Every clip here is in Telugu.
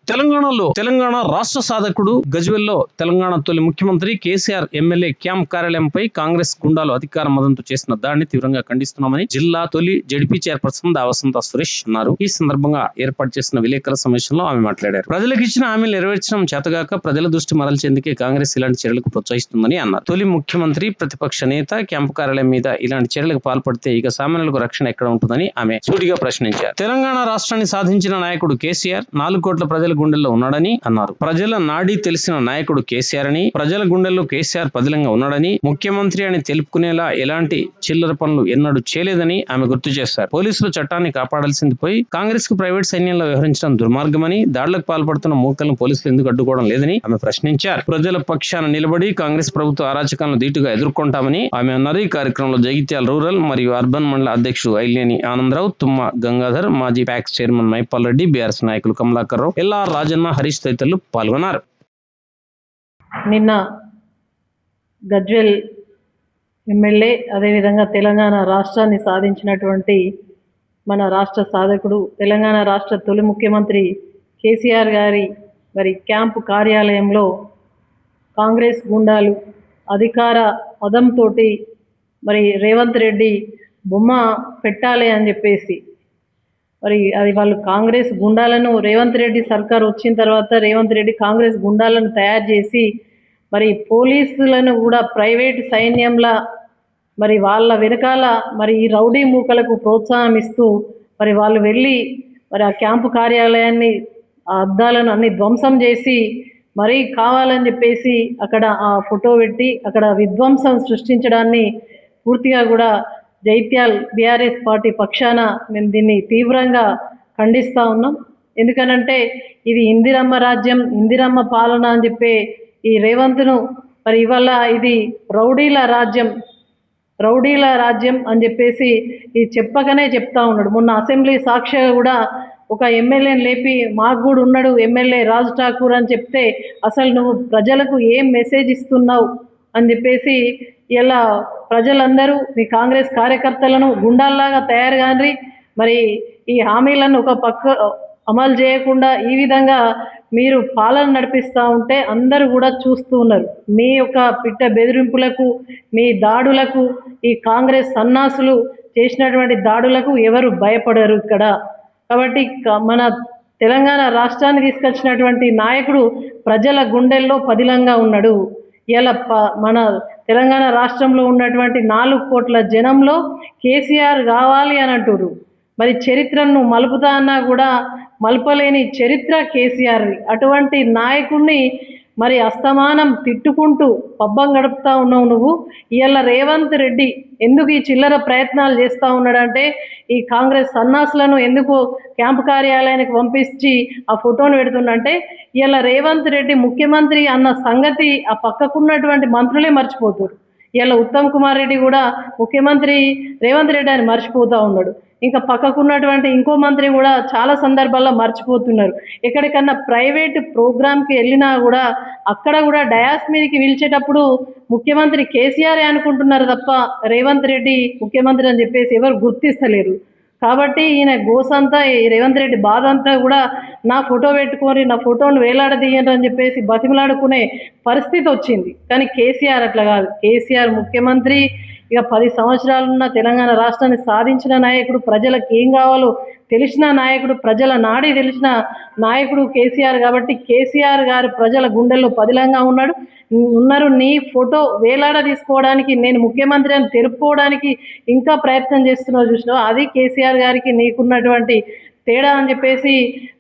తెలంగాణలో తెలంగాణ రాష్ట్ర సాధకుడు గజ్వెల్లో తెలంగాణ తొలి ముఖ్యమంత్రి కేసీఆర్ ఎమ్మెల్యే క్యాంప్ కార్యాలయంపై కాంగ్రెస్ గుండాలు అధికార మదంతో చేసిన దాడిని తీవ్రంగా ఖండిస్తున్నామని జిల్లా తొలి జడ్పీ చైర్పర్సన్ దావసంత సురేష్ అన్నారు. ఈ సందర్భంగా ఏర్పాటు చేసిన విలేకరుల సమావేశంలో ఆమె మాట్లాడారు. ప్రజలకు ఇచ్చిన హామీలు నెరవేర్చడం చేతగాక ప్రజల దృష్టి మరల్చేందుకే కాంగ్రెస్ ఇలాంటి చర్యలకు ప్రోత్సహిస్తుందని అన్నారు. తొలి ముఖ్యమంత్రి ప్రతిపక్ష నేత క్యాంప్ కార్యాలయం మీద ఇలాంటి చర్యలకు పాల్పడితే ఇక సామాన్యులకు రక్షణ ఎక్కడ ఉంటుందని ఆమె సూటిగా ప్రశ్నించారు. తెలంగాణ రాష్ట్రాన్ని సాధించిన నాయకుడు కేసీఆర్ 4 కోట్ల ప్రజల గుండెల్లో ఉన్నాడని అన్నారు. ప్రజల నాడి తెలిసిన నాయకుడు కేసీఆర్ అని, ప్రజల గుండెల్లో కేసీఆర్ పదిలంగా ఉన్నాడని, ముఖ్యమంత్రి అని తెలుపుకునేలా ఎలాంటి చిల్లర పనులు ఎన్నడూ చేయలేదని ఆమె గుర్తు చేశారు. పోలీసులు చట్టాన్ని కాపాడాల్సింది పోయి కాంగ్రెస్ కు ప్రైవేట్ సైన్యంలో వ్యవహరించడం దుర్మార్గమని, దాడులకు పాల్పడుతున్న మూకలను పోలీసులు ఎందుకు అడ్డుకోవడం లేదని ఆమె ప్రశ్నించారు. ప్రజల పక్షాన నిలబడి కాంగ్రెస్ ప్రభుత్వ అరాచకాలను ధీటుగా ఎదుర్కొంటామని ఆమె అన్నారు. ఈ కార్యక్రమంలో జగిత్యాల రూరల్ మరియు అర్బన్ మండల అధ్యక్షుడు ఐలేని ఆనందరావు, తుమ్మ గంగాధర్, మాజీ packs chairman Mypal Reddy, BRS నాయకులు కమలాకర్ రావు, ఎల్ఆర్ రాజన్న, హరీష్ తదితరులు పాల్గొన్నారు. నిన్న గజ్వెల్ ఎమ్మెల్యే అదేవిధంగా తెలంగాణ రాష్ట్రాన్ని సాధించినటువంటి మన రాష్ట్ర సాధకుడు తెలంగాణ రాష్ట్ర తొలి ముఖ్యమంత్రి కేసీఆర్ గారి క్యాంపు కార్యాలయంలో కాంగ్రెస్ గుండాలు అధికార పదంతో రేవంత్ రెడ్డి బొమ్మ పెట్టాలి అని చెప్పేసి అది వాళ్ళు కాంగ్రెస్ గుండాలను రేవంత్ రెడ్డి సర్కార్ వచ్చిన తర్వాత రేవంత్ రెడ్డి కాంగ్రెస్ గుండాలను తయారు చేసి పోలీసులను కూడా ప్రైవేట్ సైన్యంలా వాళ్ళ వెనకాల ఈ రౌడీ మూకలకు ప్రోత్సాహం ఇస్తూ వాళ్ళు వెళ్ళి ఆ క్యాంపు కార్యాలయాన్ని ఆ అద్దాలను అన్ని ధ్వంసం చేసి కావాలని చెప్పేసి అక్కడ ఆ ఫోటో పెట్టి అక్కడ విధ్వంసం సృష్టించడాన్ని పూర్తిగా కూడా జైత్యాల్ బీఆర్ఎస్ పార్టీ పక్షాన మేము దీన్ని తీవ్రంగా ఖండిస్తూ ఉన్నాం. ఎందుకనంటే ఇది ఇందిరమ్మ రాజ్యం, ఇందిరమ్మ పాలన అని చెప్పి ఈ రేవంత్ను ఇవాళ ఇది రౌడీల రాజ్యం అని చెప్పేసి ఇది చెప్పగానే చెప్తా ఉన్నాడు. మొన్న అసెంబ్లీ సాక్షిగా కూడా ఒక ఎమ్మెల్యేని లేపి మాకు కూడా ఉన్నాడు ఎమ్మెల్యే రాజ్ ఠాకూర్ అని చెప్తే అసలు నువ్వు ప్రజలకు ఏం మెసేజ్ ఇస్తున్నావు అని చెప్పేసి ఇలా ప్రజలందరూ మీ కాంగ్రెస్ కార్యకర్తలను గుండాల్లాగా తయారు కానీ ఈ హామీలను ఒక పక్క అమలు చేయకుండా ఈ విధంగా మీరు పాలన నడిపిస్తూ ఉంటే అందరూ కూడా చూస్తూ ఉన్నారు. మీ యొక్క పిట్ట బెదిరింపులకు, మీ దాడులకు, ఈ కాంగ్రెస్ సన్నాసులు చేసినటువంటి దాడులకు ఎవరు భయపడరు ఇక్కడ. కాబట్టి మన తెలంగాణ రాష్ట్రాన్ని తీసుకొచ్చినటువంటి నాయకుడు ప్రజల గుండెల్లో పదిలంగా ఉన్నాడు. ఇలా మన తెలంగాణ రాష్ట్రంలో ఉన్నటువంటి 4 కోట్ల జనంలో కేసీఆర్ కావాలి అని అంటున్నారు. చరిత్రను మలుపుతా అన్నా కూడా మలపలేని చరిత్ర కేసీఆర్. అటువంటి నాయకుడిని అస్తమానం తిట్టుకుంటూ పబ్బం గడుపుతా ఉన్నావు నువ్వు. ఇవాళ రేవంత్ రెడ్డి ఎందుకు ఈ చిల్లర ప్రయత్నాలు చేస్తూ ఉన్నాడంటే ఈ కాంగ్రెస్ సన్నాసులను ఎందుకు క్యాంపు కార్యాలయానికి పంపించి ఆ ఫోటోను పెడుతుందంటే ఇవాళ రేవంత్ రెడ్డి ముఖ్యమంత్రి అన్న సంగతి ఆ పక్కకున్నటువంటి మంత్రులే మర్చిపోతారు. ఇవాళ ఉత్తమ్ కుమార్ రెడ్డి కూడా ముఖ్యమంత్రి రేవంత్ రెడ్డి అని మర్చిపోతూ ఉన్నాడు. ఇంకా పక్కకున్నటువంటి ఇంకో మంత్రి కూడా చాలా సందర్భాల్లో మర్చిపోతున్నారు. ఎక్కడికన్నా ప్రైవేట్ ప్రోగ్రామ్కి వెళ్ళినా కూడా అక్కడ కూడా డయాస్ మీదకి పిలిచేటప్పుడు ముఖ్యమంత్రి కేసీఆర్ అనుకుంటున్నారు తప్ప రేవంత్ రెడ్డి ముఖ్యమంత్రి అని చెప్పేసి ఎవరు గుర్తిస్తలేరు. కాబట్టి ఈయన గోసంతా ఈ రేవంత్ రెడ్డి బాధ అంతా కూడా నా ఫోటో పెట్టుకొని నా ఫోటోను వేలాడదీయండి అని చెప్పేసి బతిమలాడుకునే పరిస్థితి వచ్చింది. కానీ కేసీఆర్ అట్లా కాదు. కేసీఆర్ ముఖ్యమంత్రి ఇక 10 సంవత్సరాలున్న తెలంగాణ రాష్ట్రాన్ని సాధించిన నాయకుడు, ప్రజలకు ఏం కావాలో తెలిసిన నాయకుడు, ప్రజల నాడి తెలిసిన నాయకుడు కేసీఆర్. కాబట్టి కేసీఆర్ గారు ప్రజల గుండెల్లో పదిలంగా ఉన్నారు. నీ ఫోటో వేలాడ తీసుకోవడానికి, నేను ముఖ్యమంత్రి అని తెలుపుకోవడానికి ఇంకా ప్రయత్నం చేస్తున్నావు చూసినావు, అది కేసీఆర్ గారికి నీకున్నటువంటి తేడా అని చెప్పేసి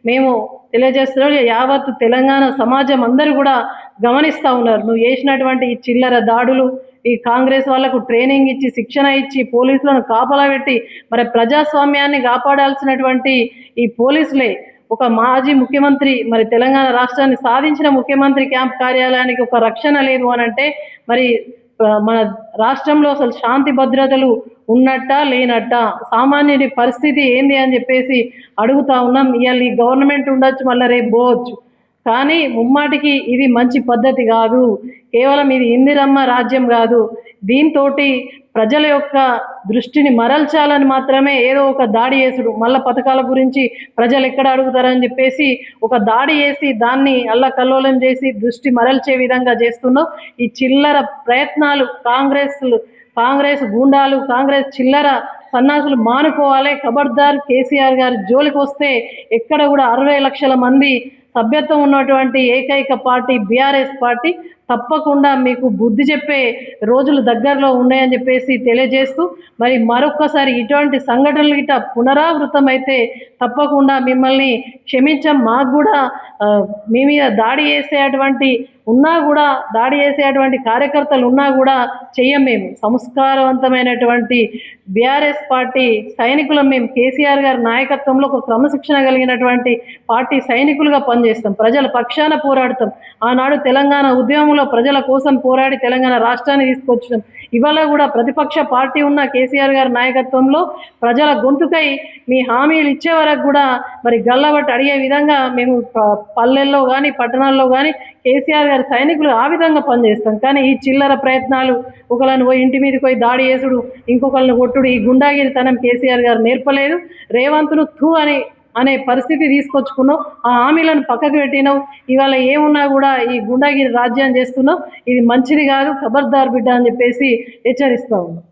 మేము తెలియజేస్తున్నాం. యావత్ తెలంగాణ సమాజం అందరూ కూడా గమనిస్తూ ఉన్నారు. నువ్వు చేసినటువంటి ఈ చిల్లర దాడులు, ఈ కాంగ్రెస్ వాళ్లకు ట్రైనింగ్ ఇచ్చి శిక్షణ ఇచ్చి పోలీసులను కాపలా పెట్టి ప్రజాస్వామ్యాన్ని కాపాడాల్సినటువంటి ఈ పోలీసులే ఒక మాజీ ముఖ్యమంత్రి తెలంగాణ రాష్ట్రాన్ని సాధించిన ముఖ్యమంత్రి క్యాంప్ కార్యాలయానికి ఒక రక్షణ లేదు అని అంటే మన రాష్ట్రంలో అసలు శాంతి భద్రతలు ఉన్నట్టా లేనట్టా, సామాన్యుడి పరిస్థితి ఏంది అని చెప్పేసి అడుగుతా ఉన్నాం. ఇవాళ ఈ గవర్నమెంట్ ఉండొచ్చు, మళ్ళీ రేపు పోవచ్చు, కానీ ముమ్మాటికి ఇది మంచి పద్ధతి కాదు. కేవలం ఇది ఇందిరమ్మ రాజ్యం కాదు. దీంతోటి ప్రజల యొక్క దృష్టిని మరల్చాలని మాత్రమే ఏదో ఒక దాడి చేసుడు, మళ్ళా పథకాల గురించి ప్రజలు ఎక్కడ అడుగుతారని చెప్పేసి ఒక దాడి చేసి దాన్ని అల్లకల్లోలం చేసి దృష్టి మరల్చే విధంగా చేస్తున్నావు. ఈ చిల్లర ప్రయత్నాలు కాంగ్రెస్ గూండాలు, కాంగ్రెస్ చిల్లర సన్నాసులు మానుకోవాలి. ఖబర్దార్, కేసీఆర్ గారి జోలికి వస్తే ఎక్కడ కూడా 60 లక్షల మంది సభ్యత్వం ఉన్నటువంటి ఏకైక పార్టీ బీఆర్ఎస్ పార్టీ. తప్పకుండా మీకు బుద్ధి చెప్పే రోజులు దగ్గరలో ఉన్నాయని చెప్పేసి తెలియజేస్తూ, మరి మరొక్కసారి ఇటువంటి సంఘటనలు గిట్ట పునరావృతం అయితే తప్పకుండా మిమ్మల్ని క్షమించాం. మాకు కూడా మీ మీద దాడి చేసేటువంటి కార్యకర్తలు ఉన్నా కూడా చెయ్యం. మేము సంస్కారవంతమైనటువంటి బీఆర్ఎస్ పార్టీ సైనికులం. మేము కేసీఆర్ గారి నాయకత్వంలో ఒక క్రమశిక్షణ కలిగినటువంటి పార్టీ సైనికులుగా పనిచేస్తాం. ప్రజల పక్షాన పోరాడతాం. ఆనాడు తెలంగాణ ఉద్యమంలో ప్రజల కోసం పోరాడి తెలంగాణ రాష్ట్రాన్ని తీసుకొచ్చినాం. ఇవాళ కూడా ప్రతిపక్ష పార్టీ ఉన్న కేసీఆర్ గారి నాయకత్వంలో ప్రజల గొంతుకై మీ హామీలు ఇచ్చే వరకు కూడా మరి గల్లబట్టి అడిగే విధంగా మేము పల్లెల్లో కానీ పట్టణాల్లో కానీ కేసీఆర్ గారి సైనికులు ఆ విధంగా పనిచేస్తాం. కానీ ఈ చిల్లర ప్రయత్నాలు, ఒకళ్ళని పోయి ఇంటి మీదకి పోయి దాడి చేసుడు, ఇంకొకళ్ళని కొట్టుడు, ఈ గుండాగిరితనం కేసీఆర్ గారు నేర్పలేదు. రేవంత్ను అనే పరిస్థితి తీసుకొచ్చుకున్నావు. ఆ హామీలను పక్కకు పెట్టినావు. ఇవాళ ఏమున్నా కూడా ఈ గుండాగిరి రాజ్యం చేస్తున్నావు. ఇది మంచిది కాదు. ఖబర్దార్ బిడ్డ అని చెప్పేసి హెచ్చరిస్తా ఉన్నాం.